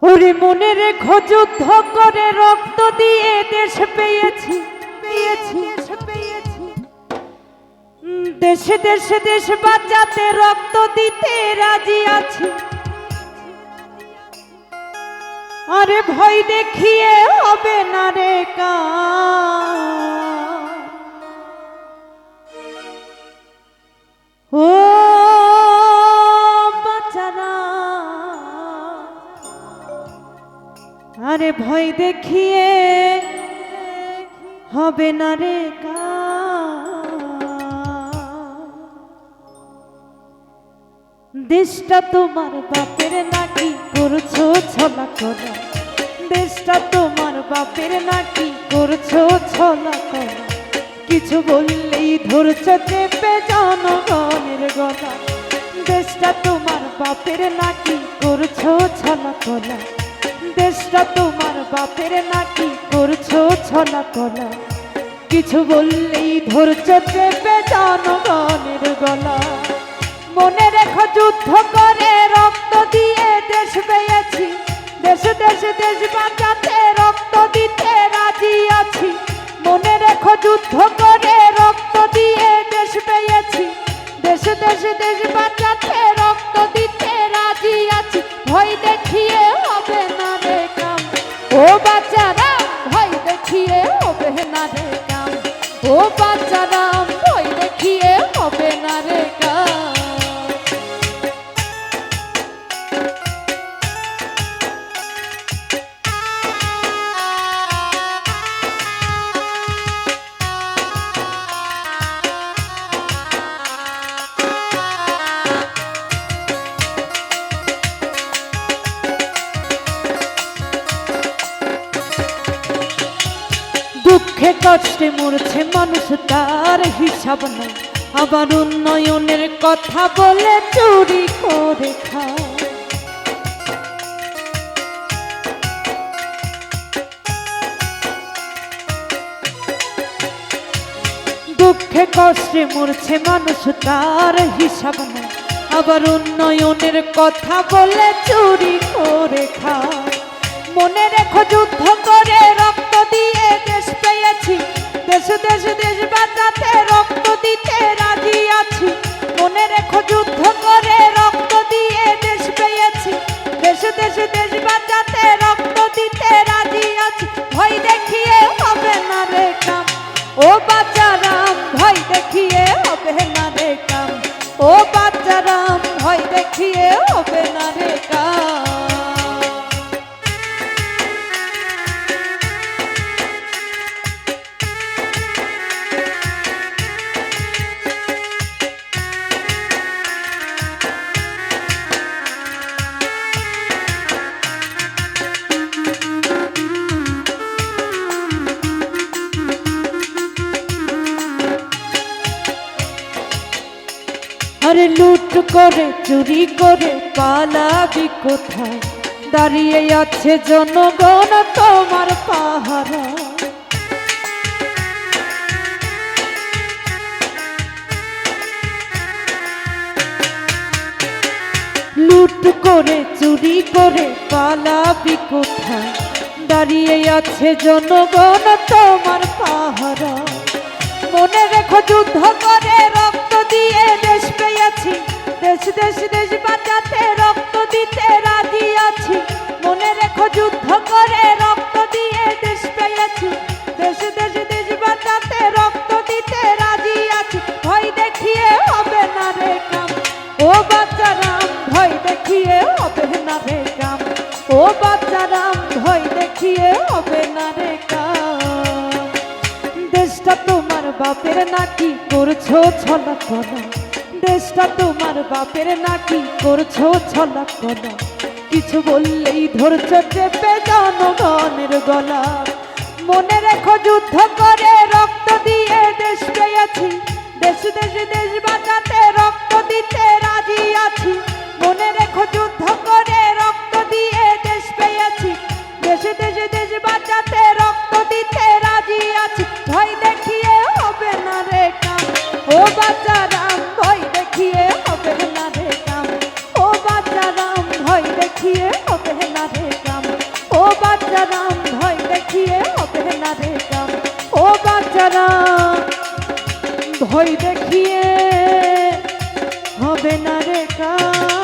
ওরে মনে রেখো যুদ্ধ করে রক্ত দিয়ে দেশ পেয়েছি পেয়েছি পেয়েছি দেশে দেশে দেশ বাঁচাতে রক্ত দিতে রাজি আছি। আরে ভয় দেখিয়ে হবে না রে ও বাঁচারা, আরে ভয় দেখিয়ে হবে না রে দেশটা তোমার বাপের নাকি করছো ছলা করা, দেশটা তোমার বাপের নাকি করছো ছলা করা, কিছু বললেই ধরছো চেপে জনগণের গলা, দেশটা তোমার বাপের নাকি করছো ছলা করা, দেশটা তোমার বাপের নাকি করছো ছলা করা, কিছু বললেই ধরছো চেপে জনগণের গলা। মনে রেখো যুদ্ধ করে রক্ত দিয়ে দেশ পেয়েছি, দেশে দেশে দেশ বাঁচাতে রক্ত দিতে রাজি আছি। মনে রেখো যুদ্ধ করে রক্ত দিয়ে দেশ পেয়েছি, দেশে দেশে দেশ বাঁচাতে রক্ত দিতে রাজি আছি। ভয় দেখিয়ে হবে না রে কাম ও বাচ্চারা, ভয় দেখিয়ে হবে না রে কাম ও বাচ্চারা, ভয় দেখিয়ে হবে না রে কাম। দুঃখে কষ্টে মরছে মানুষ তার হিসাব নাই, আবার উন্নয়নের কথা বলে চুরি করে খায়। দুঃখে কষ্টে মরছে মানুষ তার হিসাব নাই, আবার উন্নয়নের কথা বলে চুরি করে খায়। মনে রেখো যুদ্ধ করে রক্ত দিয়ে দেশ পেয়েছি, দেশে দেশে দেশ বাঁচাতে রক্ত দিতে রাজি আছি। মনে রেখো যুদ্ধ করে রক্ত দিয়ে দেশ পেয়েছি, দেশে দেশে দেশ বাঁচাতে রক্ত দিতে রাজি আছি। ভয় দেখিয়ে হবে না রে কাম ও বাচ্চারাম, ভয় দেখিয়ে হবে না রে কাম ও বাচ্চারাম, ভয় দেখিয়ে হবে না রে কাম। আরে লুট করে চুরি করে পালাবি কোথায়, দাঁড়িয়ে আছে জনগণ তোমার পাহারা। লুট করে চুরি করে পালাবি কোথায়, দাঁড়িয়ে আছে জনগণ তোমার পাহারা। মনে রেখো যুদ্ধ করে রক্ত দিয়ে দেশ পেয়েছি, দেশ দেশ দেশ বাঁচাতে রক্ত দিতে রাজি আছি। মনে রেখো যুদ্ধ করে রক্ত দিয়ে দেশ পেয়েছি, দেশ দেশ দেশ বাঁচাতে রক্ত দিতে রাজি আছি। ভয় দেখিয়ে হবে না রে কাম ও বাচ্চারাম, ভয় দেখিয়ে হবে না রে কাম ও বাচ্চারাম, ভয় দেখিয়ে হবে না রে কাম। দেশটা তোমার বাপের নাকি করছো ছলা করা, দেশটা তোমার বাপের নাকি করছো ছলা করা, কিছু বললেই ধরছো চেপে জনগণের গলা। মনে রেখো যুদ্ধ করে রক্ত দিয়ে দেশ পেয়েছি, দেশ দেশ দেশ বাঁচাতে রক্ত দিতে রাজি আছি। মনে রেখো যুদ্ধ করে রক্ত দিয়ে দেশ পেয়েছি, দেশে দেশে দেশ বাঁচাতে রক্ত দিতে রাজি আছি। ভয় দেখিয়ে হবে না রে কাম ও বাচ্চারাম, ভয় দেখিয়ে হবে না রে কাম ও বাচ্চারাম, ভয় দেখিয়ে হবে না রে কাম। যারা ভয় দেখিয়ে হবে না রে কাজ।